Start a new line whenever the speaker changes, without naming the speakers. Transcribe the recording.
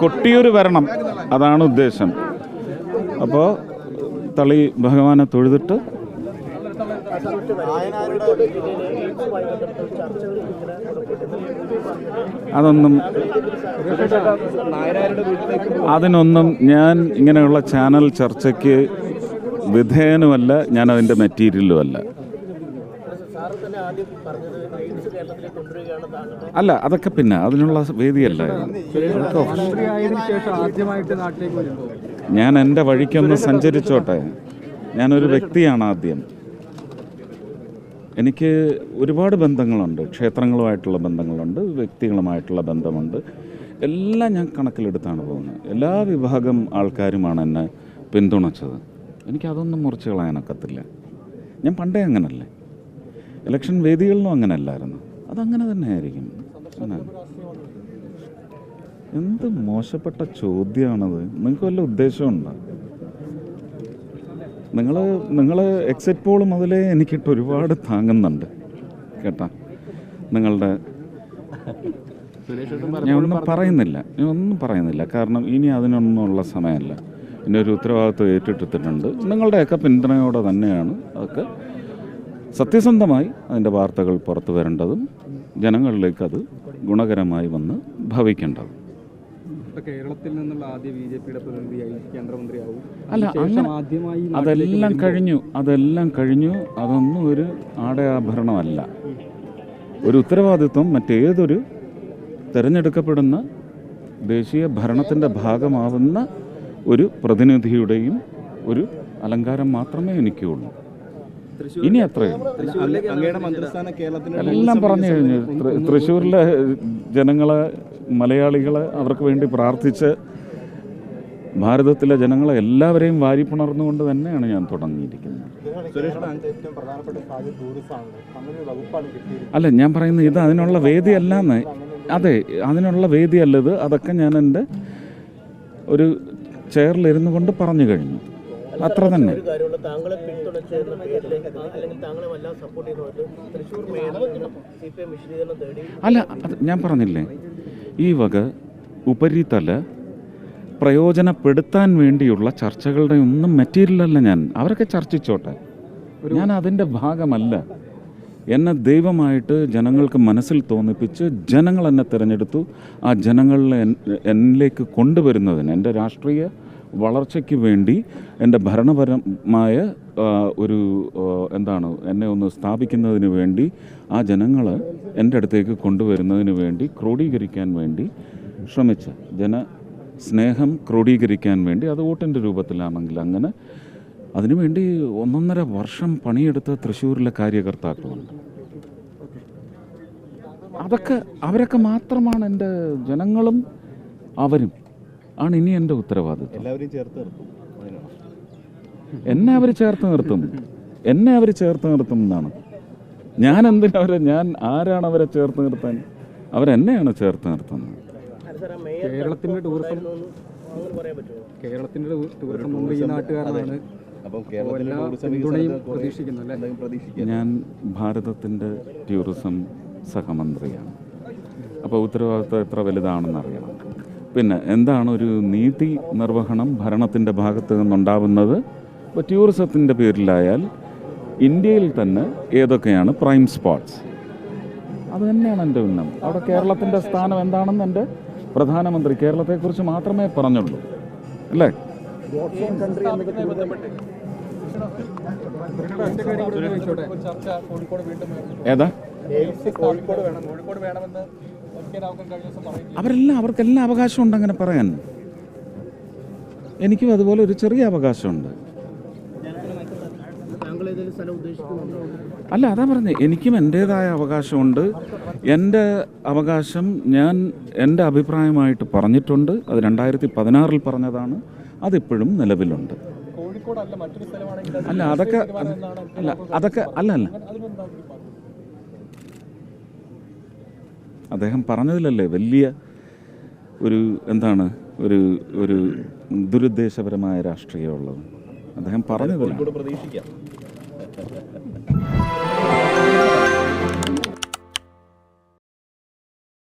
കൊട്ടിയൂർ വരണം, അതാണ് ഉദ്ദേശം. അപ്പോൾ തളി ഭഗവാനെ തൊഴുതിട്ട് അതിനൊന്നും ഞാൻ ഇങ്ങനെയുള്ള ചാനൽ ചർച്ചയ്ക്ക് വിധേയനുമല്ല, ഞാൻ അതിൻ്റെ മെറ്റീരിയലും അല്ല. അല്ല, അതൊക്കെ പിന്നെ അതിനുള്ള വേദിയല്ല. ഞാൻ എൻ്റെ വഴിക്കൊന്ന് സഞ്ചരിച്ചോട്ടെ. ഞാനൊരു വ്യക്തിയാണ് ആദ്യം. എനിക്ക് ഒരുപാട് ബന്ധങ്ങളുണ്ട്, ക്ഷേത്രങ്ങളുമായിട്ടുള്ള ബന്ധങ്ങളുണ്ട്, വ്യക്തികളുമായിട്ടുള്ള ബന്ധമുണ്ട്. എല്ലാം ഞാൻ കണക്കിലെടുത്താണ് പോകുന്നത്. എല്ലാ വിഭാഗം ആൾക്കാരുമാണ് എന്നെ പിന്തുണച്ചത്. എനിക്കതൊന്നും മുറിച്ച് കളയാനൊക്കത്തില്ല. ഞാൻ പണ്ടേ അങ്ങനല്ലേ, ഇലക്ഷൻ വേദികളിലും അങ്ങനെയല്ലായിരുന്നു. അതങ്ങനെ തന്നെ ആയിരിക്കും. എന്ത് മോശപ്പെട്ട ചോദ്യമാണത്. നിങ്ങൾക്ക് വല്ല ഉദ്ദേശമുണ്ടോ? നിങ്ങൾ എക്സിറ്റ് പോൾ മുതലേ എനിക്കിട്ട് ഒരുപാട് താങ്ങുന്നുണ്ട് കേട്ടാ. നിങ്ങളുടെ ഞാൻ ഒന്നും പറയുന്നില്ല. കാരണം ഇനി അതിനൊന്നുമുള്ള സമയമല്ല. പിന്നെ ഒരു ഉത്തരവാദിത്വം ഏറ്റെടുത്തിട്ടുണ്ട്. നിങ്ങളുടെയൊക്കെ പിന്തുണയോടെ തന്നെയാണ് അതൊക്കെ സത്യസന്ധമായി അതിൻ്റെ വാർത്തകൾ പുറത്തു വരേണ്ടതും ജനങ്ങളിലേക്ക് അത് ഗുണകരമായി വന്ന് ഭവിക്കേണ്ടതും.
കേരളത്തിൽ നിന്നുള്ള ആദ്യ ബിജെപിയുടെ പ്രതിനിധിയായി കേന്ദ്രമന്ത്രിയാവും.
അല്ല, അതെല്ലാം കഴിഞ്ഞു. അതൊന്നും ഒരു ആടയാഭരണമല്ല. ഒരു ഉത്തരവാദിത്വം മറ്റേതൊരു തിരഞ്ഞെടുക്കപ്പെടുന്ന ദേശീയ ഭരണത്തിൻ്റെ ഭാഗമാവുന്ന ഒരു പ്രതിനിധിയുടെയും ഒരു അലങ്കാരം മാത്രമേ എനിക്കുള്ളൂ. ഇനി അത്രയും എല്ലാം പറഞ്ഞു കഴിഞ്ഞു. തൃശ്ശൂരിലെ ജനങ്ങളെ, മലയാളികളെ, അവർക്ക് വേണ്ടി പ്രാർത്ഥിച്ച് ഭാരതത്തിലെ ജനങ്ങളെ എല്ലാവരെയും വാരിപ്പുണർന്നുകൊണ്ട് തന്നെയാണ് ഞാൻ തുടങ്ങിയിരിക്കുന്നത്. അല്ല, ഞാൻ പറയുന്നത് ഇത് അതിനുള്ള വേദിയല്ലെന്ന്. അതെ, അതിനുള്ള വേദിയല്ലത്. അതൊക്കെ ഞാൻ എൻ്റെ ഒരു ചെയറിലിരുന്നു കൊണ്ട് പറഞ്ഞു കഴിഞ്ഞു. അത്ര തന്നെ. അല്ല, ഞാൻ പറഞ്ഞില്ലേ, ഈ വക ഉപരിതല പ്രയോജനപ്പെടുത്താൻ വേണ്ടിയുള്ള ചർച്ചകളുടെ ഒന്നും മെറ്റീരിയലല്ല ഞാൻ. അവരൊക്കെ ചർച്ചിച്ചോട്ടെ, ഞാൻ അതിൻ്റെ ഭാഗമല്ല. എന്നെ ദൈവമായിട്ട് ജനങ്ങൾക്ക് മനസ്സിൽ തോന്നിപ്പിച്ച് ജനങ്ങൾ എന്നെ തിരഞ്ഞെടുത്തു. ആ ജനങ്ങളെ എന്നിലേക്ക് കൊണ്ടുവരുന്നതിന്, എൻ്റെ രാഷ്ട്രീയ വളർച്ചയ്ക്ക് വേണ്ടി, എൻ്റെ ഭരണപരമായ ഒരു എന്നെ ഒന്ന് സ്ഥാപിക്കുന്നതിന് വേണ്ടി, ആ ജനങ്ങൾ എൻ്റെ അടുത്തേക്ക് കൊണ്ടുവരുന്നതിന് വേണ്ടി, ക്രോഡീകരിക്കാൻ വേണ്ടി ശ്രമിച്ച ജനസ്നേഹം ക്രോഡീകരിക്കാൻ വേണ്ടി, അത് വോട്ടിൻ്റെ രൂപത്തിലാണെങ്കിൽ അങ്ങനെ, അതിനുവേണ്ടി 1.5 വർഷം പണിയെടുത്ത തൃശ്ശൂരിലെ കാര്യകർത്താക്കളുണ്ട്. അവരൊക്കെ മാത്രമാണ് എൻ്റെ ജനങ്ങളും അവരും ആണ് ഇനി എൻ്റെ ഉത്തരവാദിത്വം. എന്നെ അവർ ചേർത്ത് നിർത്തും എന്നാണ്. ഞാൻ ആരാണ് അവരെ ചേർത്ത് നിർത്താൻ? അവരെന്നെയാണ് ചേർത്ത് നിർത്തുന്നത്.
കേരളത്തിൻ്റെ ടൂറിസം മന്ത്രി ഈ നാട്ടുകാരനാണ്.
ഞാൻ ഭാരതത്തിൻ്റെ ടൂറിസം സഹമന്ത്രിയാണ്. അപ്പോൾ ഉത്തരവാദിത്വം എത്ര വലുതാണെന്നറിയണം. പിന്നെ എന്താണ് ഒരു നീതി നിർവഹണം ഭരണത്തിൻ്റെ ഭാഗത്ത് നിന്നുണ്ടാവുന്നത്? ഇപ്പോൾ ടൂറിസത്തിൻ്റെ പേരിലായാൽ ഇന്ത്യയിൽ തന്നെ ഏതൊക്കെയാണ് പ്രൈം സ്പോട്ട്സ്, അത് തന്നെയാണ് എൻ്റെ ഉന്നം. അവിടെ കേരളത്തിൻ്റെ സ്ഥാനം എന്താണെന്ന് എൻ്റെ പ്രധാനമന്ത്രി കേരളത്തെക്കുറിച്ച് മാത്രമേ പറഞ്ഞുള്ളൂ, അല്ലേ? ഏതാ? അവർക്കെല്ലാം അവകാശമുണ്ട് അങ്ങനെ പറയാൻ. എനിക്കും അതുപോലെ ഒരു ചെറിയ അവകാശമുണ്ട്. അല്ല, അതാ പറഞ്ഞത്, എനിക്കും എൻ്റേതായ അവകാശമുണ്ട്. എൻ്റെ അവകാശം ഞാൻ എൻ്റെ അഭിപ്രായമായിട്ട് പറഞ്ഞിട്ടുണ്ട്. അത് 2016 പറഞ്ഞതാണ്. അതിപ്പോഴും നിലവിലുണ്ട്. അല്ല, അതൊക്കെ അദ്ദേഹം പറഞ്ഞതിലല്ലേ വലിയ ഒരു ഒരു ദുരുദ്ദേശപരമായ രാഷ്ട്രീയമുള്ളത്. അദ്ദേഹം പറഞ്ഞതില്ല.